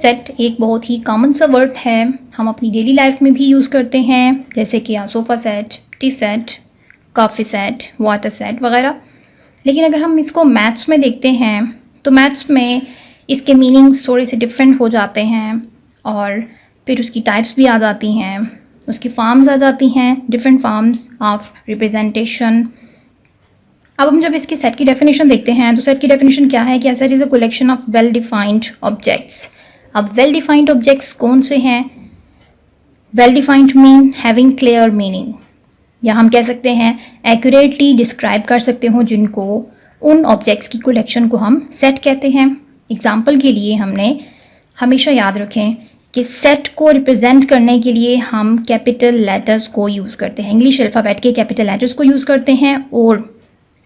Set एक बहुत ही common सा वर्ड है, हम अपनी डेली लाइफ में भी यूज़ करते हैं, जैसे कि sofa set, T set, coffee set, water set वगैरह। लेकिन अगर हम इसको मैथ्स में देखते हैं तो मैथ्स में इसके मीनिंग्स थोड़े से डिफरेंट हो जाते हैं और फिर उसकी टाइप्स भी आ जाती हैं, उसकी फॉर्म्स आ जाती हैं, डिफरेंट फॉर्म्स ऑफ रिप्रेजेंटेशन। अब हम जब इसकी सेट की डेफिनेशन देखते हैं तो सेट की डेफिनेशन क्या है कि set is a collection of well defined objects. अब वेल डिफाइंड ऑब्जेक्ट्स कौन से हैं? Well defined mean having clear meaning, या हम कह सकते हैं एक्यूरेटली डिस्क्राइब कर सकते हो जिनको, उन ऑब्जेक्ट्स की कलेक्शन को हम सेट कहते हैं। एग्जाम्पल के लिए हमने हमेशा याद रखें कि सेट को रिप्रेजेंट करने के लिए हम कैपिटल लेटर्स को यूज़ करते हैं, इंग्लिश अल्फ़ाबेट के कैपिटल लेटर्स को यूज़ करते हैं, और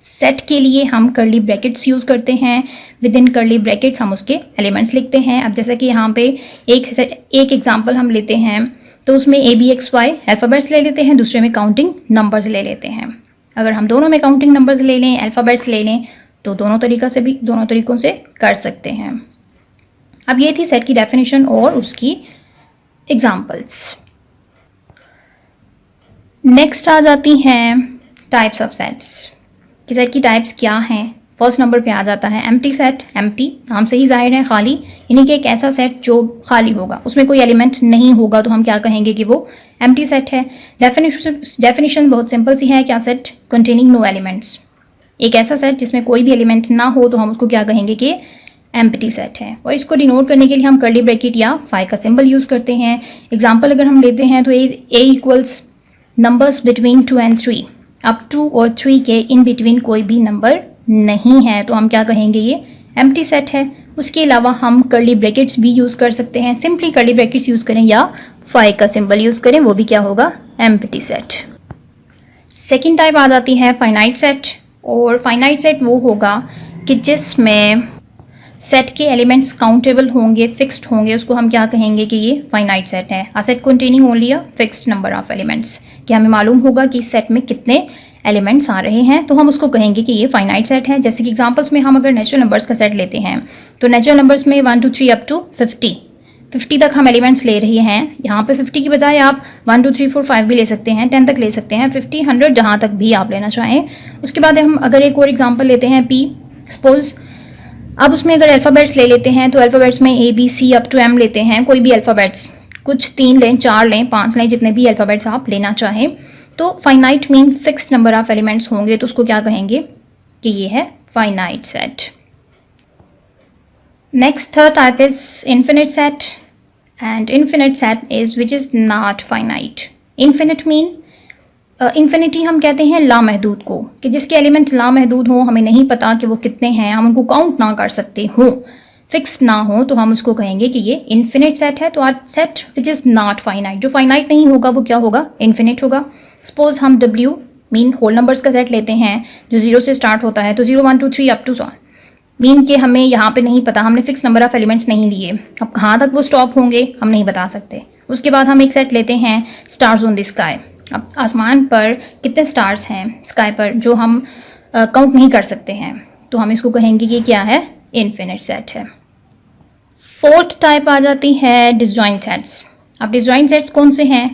सेट के लिए हम कर्ली ब्रैकेट्स यूज़ करते हैं। विद इन कर्ली ब्रैकेट्स हम उसके एलिमेंट्स लिखते हैं। अब जैसा कि यहाँ पे एक एग्जाम्पल हम लेते हैं तो उसमें ABXY अल्फ़ाबेट्स ले लेते हैं, दूसरे में काउंटिंग नंबर्स ले लेते हैं। अगर हम दोनों में काउंटिंग नंबर्स ले लें, अल्फ़ाबेट्स ले लें, तो दोनों तरीक़ों से कर सकते हैं। अब ये थी सेट की डेफिनेशन और उसकी एग्जाम्पल्स। नेक्स्ट आ जाती हैं टाइप्स ऑफ सेट्स कि सेट की टाइप्स क्या हैं। फर्स्ट नंबर पे आ जाता है एम्प्टी सेट। एम्प्टी नाम से ही जाहिर है खाली, यानी कि एक ऐसा सेट जो खाली होगा, उसमें कोई एलिमेंट नहीं होगा, तो हम क्या कहेंगे कि वो एम्प्टी सेट है। डेफिनेशन बहुत सिंपल सी है, क्या सेट कंटेनिंग नो एलिमेंट्स। एक ऐसा सेट जिसमें कोई भी एलिमेंट ना हो तो हम उसको क्या कहेंगे कि एम्प्टी सेट है। और इसको डिनोट करने के लिए हम कर्ली ब्रैकेट या फाई का सिंबल यूज़ करते हैं। एग्जाम्पल अगर हम लेते हैं तो ए इक्वल्स नंबर्स बिटवीन 2 and 3, अब 2 और 3 के इन बिटवीन कोई भी नंबर नहीं है, तो हम क्या कहेंगे ये एम्प्टी सेट है। उसके अलावा हम कर्ली ब्रैकेट्स भी यूज़ कर सकते हैं, सिंपली कर्ली ब्रैकेट्स यूज़ करें या फाई का सिंबल यूज़ करें, वो भी क्या होगा एम्प्टी सेट। सेकेंड टाइप आ जाती है फाइनाइट सेट। और फाइनाइट सेट वो होगा कि जिसमें सेट के एलिमेंट्स काउंटेबल होंगे, फिक्स्ड होंगे, उसको हम क्या कहेंगे कि ये फाइनाइट सेट है। A set containing only a fixed number of elements, कि हमें मालूम होगा कि इस सेट में कितने एलिमेंट्स आ रहे हैं, तो हम उसको कहेंगे कि ये फाइनाइट सेट है। जैसे कि एग्जांपल्स में हम अगर नेचुरल नंबर्स का सेट लेते हैं तो नेचुरल नंबर्स में 1 2 3 अप टू 50 तक हम एलिमेंट्स ले रहे हैं। यहाँ पे 50 की बजाय आप 1 2 3 4 5 भी ले सकते हैं, 10 तक ले सकते हैं, 50 100 जहाँ तक भी आप लेना चाहें। उसके बाद हम अगर एक और एग्जाम्पल लेते हैं P, सपोज अब उसमें अगर अल्फ़ाबेट्स ले लेते हैं तो अल्फ़ाबेट्स में ABC अप टू M लेते हैं, कोई भी अल्फ़ाबेट्स, कुछ 3 लें, 4 लें, 5 लें, जितने भी अल्फ़ाबेट्स आप लेना चाहें। तो finite mean fixed number of elements होंगे, तो उसको क्या कहेंगे कि ये है finite set. Next third type is infinite set, and infinite set is which is not finite. Infinite mean infinity हम कहते हैं लामहदूद को, कि जिसके एलिमेंट लामहदूद हो, हमें नहीं पता कि वो कितने हैं, हम उनको काउंट ना कर सकते हो, फिक्स ना हो, तो हम उसको कहेंगे कि ये इन्फिनिट सेट है। तो आज set which is not finite, जो फाइनाइट नहीं होगा वो क्या होगा, इन्फिनिट होगा। सपोज हम W मीन होल नंबर्स का सेट लेते हैं जो 0 से स्टार्ट होता है, तो 0 1 2 3 अप टू 100 मीन के हमें यहाँ पे नहीं पता, हमने फिक्स नंबर ऑफ एलिमेंट्स नहीं लिए, अब कहाँ तक वो स्टॉप होंगे हम नहीं बता सकते। उसके बाद हम एक सेट लेते हैं स्टार्स ऑन द स्काई, अब आसमान पर कितने स्टार्स हैं स्काई पर जो हम काउंट नहीं कर सकते हैं, तो हम इसको कहेंगे कि क्या है, इन्फिनिट सेट है। फोर्थ टाइप आ जाती है डिसजॉइंट सेट्स। अब डिसजॉइंट सेट्स कौन से हैं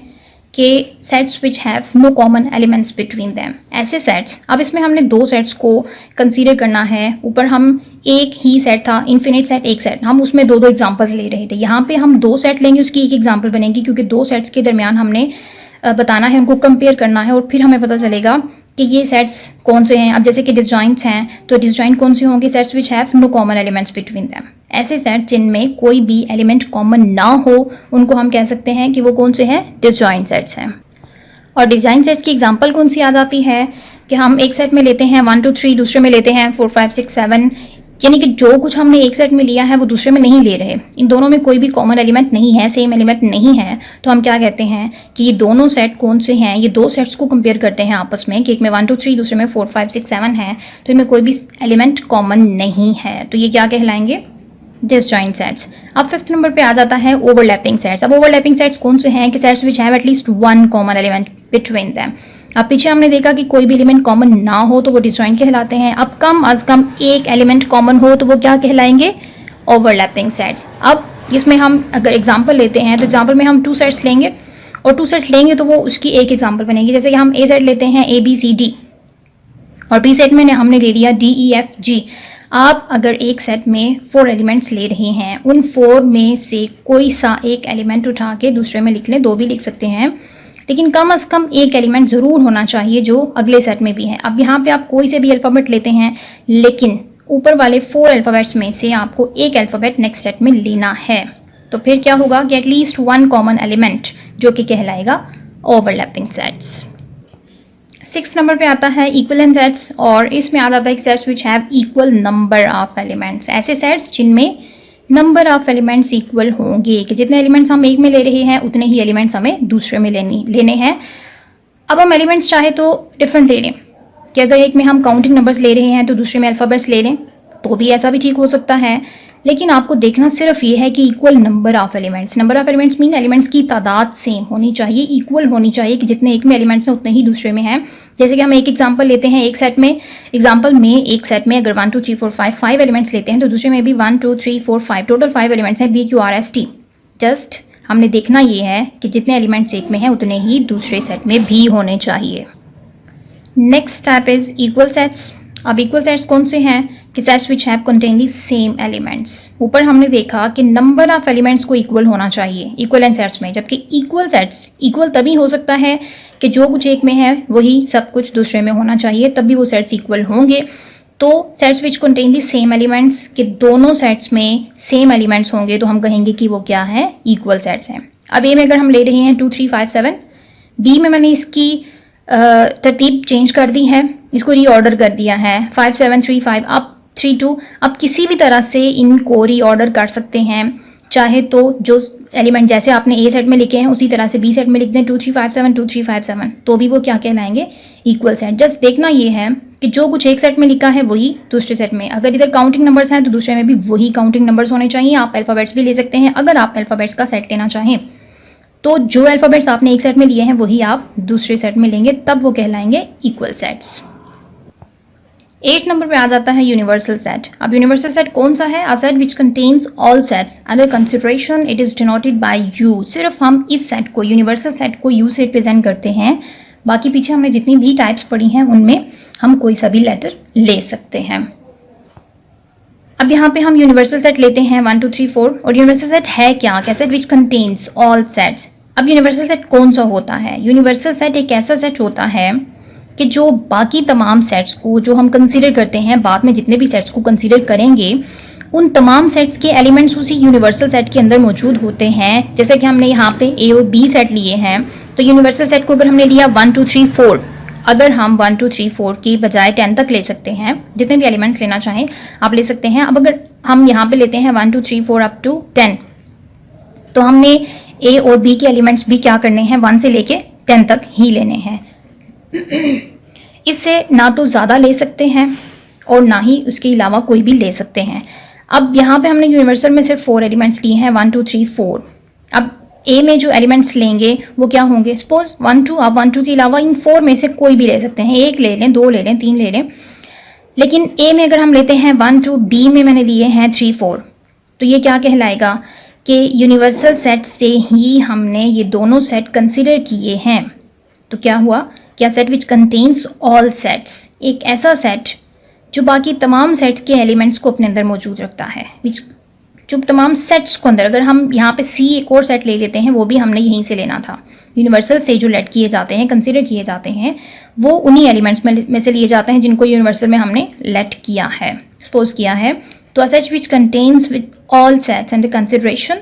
कि sets which have no common elements between them, ऐसे सेट्स। अब इसमें हमने 2 सेट्स को कंसीडर करना है। ऊपर हम एक ही सेट था, इन्फिनिट सेट एक सेट, हम उसमें 2 एग्जांपल्स ले रहे थे। यहाँ पे हम 2 सेट लेंगे, उसकी एक एग्जांपल बनेगी, क्योंकि 2 सेट्स के दरमियान हमने बताना है, उनको कंपेयर करना है, और फिर हमें पता चलेगा कि ये सेट्स कौन से हैं। अब जैसे कि डिसजॉइंट्स हैं, तो डिसजॉइंट कौन से होंगे, sets which have no common elements between them. ऐसे सेट जिनमें कोई भी एलिमेंट कॉमन ना हो, उनको हम कह सकते हैं कि वो कौन से हैं, डिसजॉइंट सेट्स हैं। और डिसजॉइंट सेट्स की एग्जांपल कौन सी आ जाती है कि हम एक सेट में लेते हैं 1 2 3, दूसरे में लेते हैं 4 5 6 7, यानी कि जो कुछ हमने एक सेट में लिया है वो दूसरे में नहीं ले रहे, इन दोनों में कोई भी कॉमन एलिमेंट नहीं है, सेम एलिमेंट नहीं है, तो हम क्या कहते हैं कि ये दोनों सेट कौन से हैं। ये 2 सेट्स को कंपेयर करते हैं आपस में कि एक में 1 2 3, दूसरे में 4 5 6 7 है, तो इनमें कोई भी एलिमेंट कॉमन नहीं है, तो ये क्या कहलाएंगे, डिसजॉइंट सेट्स। अब 5th नंबर पे आ जाता है ओवरलैपिंग सेट्स। अब ओवरलैपिंग सेट्स कौन से हैं कि sets which have at least 1 common element between them. अब पीछे हमने देखा कि कोई भी एलिमेंट कॉमन ना हो तो वो डिसजॉइंट कहलाते हैं। अब कम अज कम एक एलिमेंट कॉमन हो तो वो क्या कहलाएंगे, ओवरलैपिंग सेट्स। अब जिसमें हम अगर एग्जाम्पल लेते हैं तो एग्जाम्पल में हम 2 सेट्स लेंगे और 2 सेट लेंगे तो वो उसकी एक एग्जाम्पल बनेगी। जैसे कि हम ए सेट लेते हैं ABCD और बी सेट में हमने ले लिया DEFG। आप अगर एक सेट में 4 एलिमेंट्स ले रहे हैं, उन 4 में से कोई सा एक एलिमेंट उठा के दूसरे में लिख लें, 2 भी लिख सकते हैं, लेकिन कम से कम एक एलिमेंट ज़रूर होना चाहिए जो अगले सेट में भी है। अब यहाँ पे आप कोई से भी अल्फ़ाबेट लेते हैं, लेकिन ऊपर वाले 4 अल्फ़ाबेट्स में से आपको एक अल्फ़ाबेट नेक्स्ट सेट में लेना है, तो फिर क्या होगा कि एटलीस्ट 1 कॉमन एलिमेंट, जो कि कहलाएगा ओवरलैपिंग सेट्स। 6 नंबर पे आता है इक्विवेलेंट सेट्स, और इसमें आ जाता है sets which have equal number of elements. ऐसे सेट्स जिनमें नंबर ऑफ एलिमेंट्स इक्वल होंगे, कि जितने एलिमेंट्स हम एक में ले रहे हैं उतने ही एलिमेंट्स हमें दूसरे में लेने हैं। अब हम एलिमेंट्स चाहे तो डिफरेंट ले लें, कि अगर एक में हम काउंटिंग नंबर्स ले रहे हैं तो दूसरे में अल्फ़ाबेट्स ले लें, तो भी ऐसा भी ठीक हो सकता है। लेकिन आपको देखना सिर्फ ये है कि equal number of elements. Number of elements mean elements की तादाद सेम होनी चाहिए, इक्वल होनी चाहिए, कि जितने एक में एलिमेंट्स हैं उतने ही दूसरे में हैं। जैसे कि हम एक एग्जांपल लेते हैं, एक सेट में एक सेट में अगर 1 2 3 4 5 एलिमेंट्स लेते हैं, तो दूसरे में भी 1 2 3 4 5 टोटल 5 एलिमेंट्स हैं, BQRST। जस्ट हमने देखना ये है कि जितने एलिमेंट्स एक में हैं उतने ही दूसरे सेट में भी होने चाहिए। Next type is equal sets. अब इक्वल सेट्स कौन से हैं कि sets which have contain the same elements. ऊपर हमने देखा कि नंबर ऑफ एलिमेंट्स को इक्वल होना चाहिए इक्विवेलेंट सेट्स में, जबकि इक्वल सेट्स इक्वल तभी हो सकता है कि जो कुछ एक में है वही सब कुछ दूसरे में होना चाहिए, तभी वो सेट्स इक्वल होंगे। तो sets which contain the same elements, के दोनों सेट्स में सेम एलिमेंट्स होंगे, तो हम कहेंगे कि वो क्या है, इक्वल सेट्स हैं। अब ए में अगर हम ले रहे हैं 2 3 5 7, बी में मैंने इसकी तरतीब चेंज कर दी है, इसको रीऑर्डर कर दिया है, 5 7 3 5 अब 3 2। अब किसी भी तरह से इनको रीऑर्डर कर सकते हैं, चाहे तो जो एलिमेंट जैसे आपने ए सेट में लिखे हैं उसी तरह से बी सेट में लिख दें 2 3 5 7 2 3 5 7, तो भी वो क्या कहलाएंगे, इक्वल सेट। जस्ट देखना ये है कि जो कुछ एक सेट में लिखा है वही दूसरे सेट में, अगर इधर काउंटिंग नंबर्स हैं तो दूसरे में भी वही काउंटिंग नंबर्स होने चाहिए। आप अल्फ़ाबेट्स भी ले सकते हैं, अगर आप अल्फ़ाबेट्स का सेट लेना चाहें तो जो अल्फ़ाबेट्स आपने एक सेट में लिए हैं वही आप दूसरे सेट में लेंगे, तब वो कहलाएंगे इक्वल सेट्स। 8 नंबर पे आ जाता है यूनिवर्सल सेट। अब यूनिवर्सल सेट कौन सा है, a set which contains all sets under consideration, it is denoted by you. सिर्फ हम इस सेट को, यूनिवर्सल सेट को यू से रिप्रेजेंट करते हैं, बाकी पीछे हमने जितनी भी टाइप्स पढ़ी हैं उनमें हम कोई सा भी लेटर ले सकते हैं। अब यहाँ पे हम यूनिवर्सल सेट लेते हैं 1 2 3 4, और यूनिवर्सल सेट है क्या, set which contains all sets. अब यूनिवर्सल सेट कौन सा होता है, यूनिवर्सल सेट एक ऐसा सेट होता है कि जो बाकी तमाम सेट्स को जो हम कंसीडर करते हैं, बाद में जितने भी सेट्स को कंसीडर करेंगे, उन तमाम सेट्स के एलिमेंट्स उसी यूनिवर्सल सेट के अंदर मौजूद होते हैं। जैसे कि हमने यहाँ पे ए और बी सेट लिए हैं, तो यूनिवर्सल सेट को अगर हमने लिया 1 2 3 4, अगर हम 1 2 3 4 की बजाय 10 तक ले सकते हैं, जितने भी एलिमेंट्स लेना चाहें आप ले सकते हैं। अब अगर हम यहाँ पे लेते हैं 1 2 3 4 अप टू 10, तो हमने ए और बी के एलिमेंट्स भी क्या करने हैं, 1 से लेके 10 तक ही लेने हैं। इससे ना तो ज़्यादा ले सकते हैं और ना ही उसके अलावा कोई भी ले सकते हैं। अब यहाँ पे हमने यूनिवर्सल में सिर्फ 4 एलिमेंट्स लिए हैं, 1 2 3 4। अब ए में जो एलिमेंट्स लेंगे वो क्या होंगे, सपोज 1 2, आप 1 2 के अलावा इन 4 में से कोई भी ले सकते हैं, 1 ले लें, 2 ले लें, 3 ले लें। लेकिन ए में अगर हम लेते हैं 1 2, बी में मैंने लिए हैं 3 4, तो ये क्या कहलाएगा कि यूनिवर्सल सेट से ही हमने ये दोनों सेट कंसिडर किए हैं। तो क्या हुआ, क्या set which contains all sets, एक ऐसा सेट जो बाकी तमाम सेट्स के एलिमेंट्स को अपने अंदर मौजूद रखता है, विच जो तमाम सेट्स को अंदर, अगर हम यहाँ पे सी एक और सेट ले लेते हैं, वो भी हमने यहीं से लेना था। यूनिवर्सल से जो लेट किए जाते हैं, कंसिडर किए जाते हैं, वो उन्हीं एलिमेंट्स में से लिए जाते हैं जिनको यूनिवर्सल में हमने लेट किया है, सपोज किया है। तो a set which contains with all sets under consideration,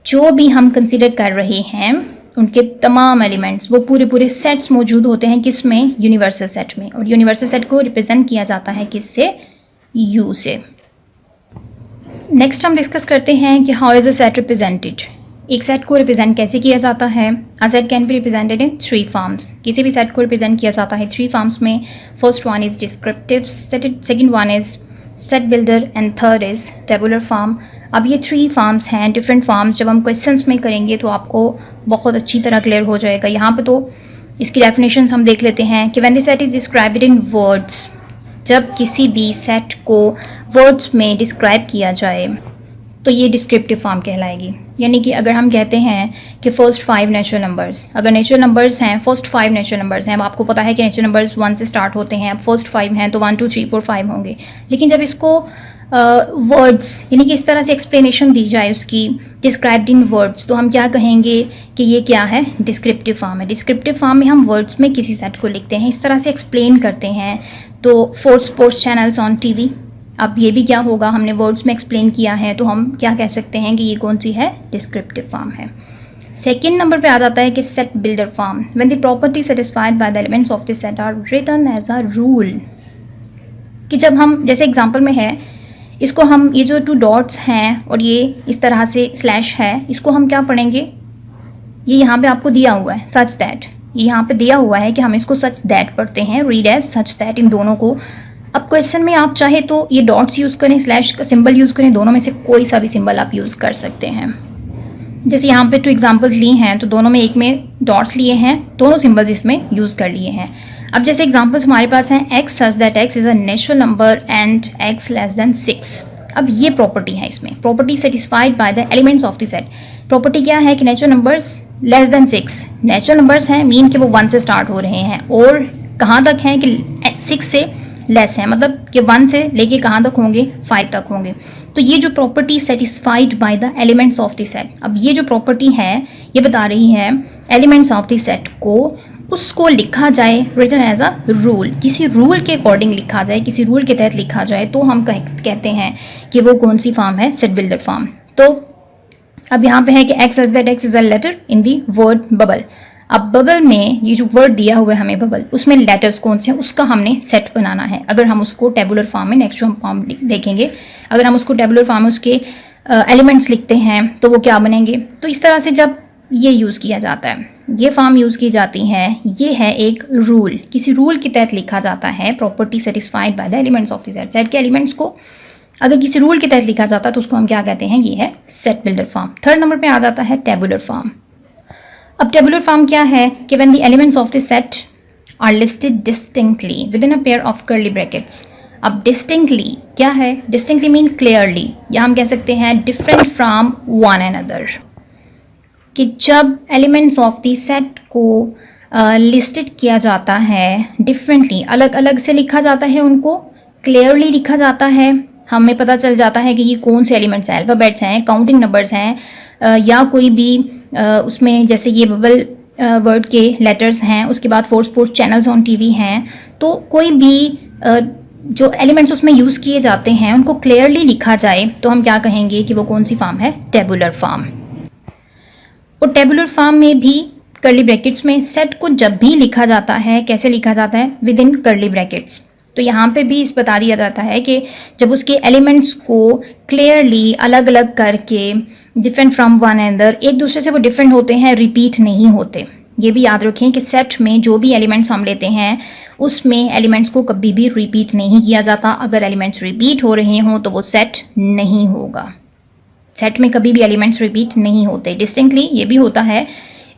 जो भी हम कंसिडर कर रहे हैं उनके तमाम एलिमेंट्स, वो पूरे सेट्स मौजूद होते हैं किस में, यूनिवर्सल सेट में। और यूनिवर्सल सेट को रिप्रेजेंट किया जाता है किससे, यू से। नेक्स्ट हम डिस्कस करते हैं कि how is a set represented, एक सेट को रिप्रेजेंट कैसे किया जाता है। A set can be represented in 3 forms, किसी भी सेट को रिप्रेजेंट किया जाता है 3 फॉर्म्स में। First one is descriptive, second one is set builder and third is tabular form. अब ये 3 फॉर्म्स हैं, डिफरेंट फॉर्म्स। जब हम क्वेश्चंस में करेंगे तो आपको बहुत अच्छी तरह क्लियर हो जाएगा। यहाँ पे तो इसकी डेफिनेशंस हम देख लेते हैं कि when the set is described in words, जब किसी भी सेट को वर्ड्स में डिस्क्राइब किया जाए तो ये डिस्क्रिप्टिव फॉर्म कहलाएगी। यानी कि अगर हम कहते हैं कि फर्स्ट 5 नेचुरल नंबर्स, अगर नेचुरल नंबर्स हैं, फर्स्ट 5 नेचुरल नंबर्स हैं, अब आपको पता है कि नेचुरल नंबर्स 1 से स्टार्ट होते हैं, अब फर्स्ट 5 हैं तो 1 2 3 4 5 होंगे। लेकिन जब इसको वर्ड्स यानी कि इस तरह से एक्सप्लेनेशन दी जाए उसकी, डिस्क्राइब्ड इन वर्ड्स, तो हम क्या कहेंगे कि ये क्या है, डिस्क्रिप्टिव फॉर्म है। डिस्क्रिप्टिव फॉर्म में हम वर्ड्स में किसी सेट को लिखते हैं, इस तरह से एक्सप्लेन करते हैं। तो 4 स्पोर्ट्स चैनल्स ऑन टीवी, अब ये भी क्या होगा, हमने वर्ड्स में एक्सप्लेन किया है तो हम क्या कह सकते हैं कि ये कौन सी है, डिस्क्रिप्टिव फॉर्म है। सेकेंड नंबर पे आ जाता है कि set builder form, when the property satisfied by the elements of the set are written as a rule. कि जब हम, जैसे एग्जांपल में है, इसको हम, ये जो 2 डॉट्स हैं और ये इस तरह से स्लैश है, इसको हम क्या पढ़ेंगे, ये यहाँ पे आपको दिया हुआ है सच दैट, ये यहाँ पे दिया हुआ है कि हम इसको सच दैट पढ़ते हैं, रीड एज सच दैट, इन दोनों को। अब क्वेश्चन में आप चाहे तो ये डॉट्स यूज़ करें, स्लैश का सिंबल यूज़ करें, दोनों में से कोई सा भी सिंबल आप यूज़ कर सकते हैं। जैसे यहाँ पे 2 एग्जांपल्स ली हैं तो दोनों में, एक में डॉट्स लिए हैं, दोनों सिंबल्स इसमें यूज़ कर लिए हैं। अब जैसे एग्जांपल्स हमारे पास हैं, x such that x is a natural number and x less than 6। अब ये प्रॉपर्टी है, इसमें property satisfied by the elements of the set. Property क्या है कि natural numbers less than 6, natural numbers हैं, मीन कि वो 1 से स्टार्ट हो रहे हैं, और कहाँ तक हैं कि 6 से लेस है, मतलब कि 1 से लेके कहाँ तक होंगे, 5 तक होंगे। तो ये जो property satisfied by the elements of the set, अब ये जो प्रॉपर्टी है ये बता रही है एलिमेंट्स ऑफ द सेट को, उसको लिखा जाए रिटन एज अ रूल, किसी रूल के अकॉर्डिंग लिखा जाए, किसी रूल के तहत लिखा जाए, तो हम कहते हैं कि वो कौन सी फॉर्म है, सेट बिल्डर फॉर्म। तो अब यहाँ पे है कि x such that x is a letter in the word bubble. अब बबल में ये जो वर्ड दिया हुआ है हमें बबल, उसमें लेटर्स कौन से हैं उसका हमने सेट बनाना है। अगर हम उसको टेबुलर फॉर्म में, नेक्स्ट जो हम फॉर्म देखेंगे, अगर हम उसको टेबुलर फॉर्म में उसके एलिमेंट्स लिखते हैं तो वो क्या बनेंगे। तो इस तरह से जब ये यूज़ किया जाता है, ये फॉर्म यूज़ की जाती है, ये है एक रूल, किसी रूल के तहत लिखा जाता है। Property satisfied by the elements of the set, set के एलिमेंट्स को अगर किसी रूल के तहत लिखा जाता है तो उसको हम क्या कहते हैं, ये है set builder form. Third number पे आ जाता है टेबुलर फॉर्म। अब टेबुलर फॉर्म क्या है कि when the elements of the set are listed distinctly within a pair of curly brackets. अब डिस्टिंक्टली क्या है, डिस्टिंक्टली मीन क्लियरली, या हम कह सकते हैं डिफरेंट फ्रॉम वन अनदर, कि जब एलिमेंट्स ऑफ द सेट को लिस्टेड किया जाता है डिफरेंटली, अलग अलग से लिखा जाता है, उनको क्लियरली लिखा जाता है, हमें पता चल जाता है कि ये कौन से एलिमेंट्स हैं, अल्फ़ाबेट्स हैं, काउंटिंग नंबर्स हैं, या कोई भी उसमें जैसे ये बबल वर्ड के लेटर्स हैं, उसके बाद 4 स्पोर्ट्स चैनल्स ऑन टीवी हैं, तो कोई भी जो एलिमेंट्स उसमें यूज़ किए जाते हैं उनको क्लियरली लिखा जाए तो हम क्या कहेंगे कि वो कौन सी फॉर्म है, टेबुलर फॉर्म। और टेबुलर फॉर्म में भी कर्ली ब्रैकेट्स में सेट को जब भी लिखा जाता है, कैसे लिखा जाता है, विद इन कर्ली ब्रैकेट्स। तो यहाँ पे भी इस बता दिया जाता है कि जब उसके एलिमेंट्स को क्लियरली अलग अलग करके, डिफरेंट फ्रॉम वन अनदर, एक दूसरे से वो डिफरेंट होते हैं, रिपीट नहीं होते। ये भी याद रखें कि सेट में जो भी एलिमेंट्स हम लेते हैं उसमें एलिमेंट्स को कभी भी रिपीट नहीं किया जाता। अगर एलिमेंट्स रिपीट हो रहे हों तो वो सेट नहीं होगा। सेट में कभी भी एलिमेंट्स रिपीट नहीं होते। डिस्टिंक्टली ये भी होता है,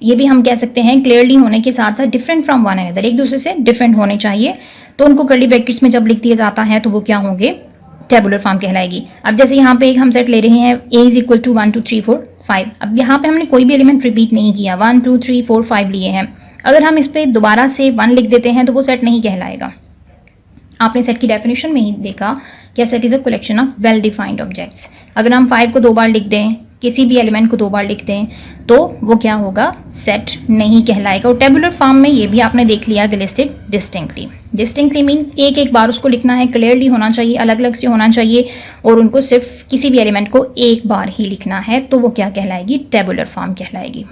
ये भी हम कह सकते हैं क्लियरली होने के साथ साथ डिफरेंट फ्रॉम वन अनदर, एक दूसरे से डिफरेंट होने चाहिए, तो उनको कर्ली ब्रैकेट्स में जब लिख दिया जाता है तो वो क्या होंगे, टेबुलर फॉर्म कहलाएगी। अब जैसे यहाँ पे एक हम सेट ले रहे हैं, a इज इक्वल टू 1 2 3 4 5। अब यहाँ पे हमने कोई भी एलिमेंट रिपीट नहीं किया, 1 2 3 4 5 लिए हैं। अगर हम इस पर दोबारा से 1 लिख देते हैं तो वो सेट नहीं कहलाएगा। आपने सेट की डेफिनेशन में ही देखा कि set is a collection of well defined objects. अगर हम 5 को 2 बार लिख दें, किसी भी एलिमेंट को 2 बार लिख दें, तो वो क्या होगा, सेट नहीं कहलाएगा। और टेबुलर फॉर्म में ये भी आपने देख लिया कि लिस्टेड डिस्टिंक्टली। डिस्टिंक्टली मीन एक एक बार उसको लिखना है, क्लियरली होना चाहिए, अलग अलग से होना चाहिए, और उनको सिर्फ किसी भी एलिमेंट को एक बार ही लिखना है, तो वो क्या कहलाएगी, टेबुलर फॉर्म कहलाएगी।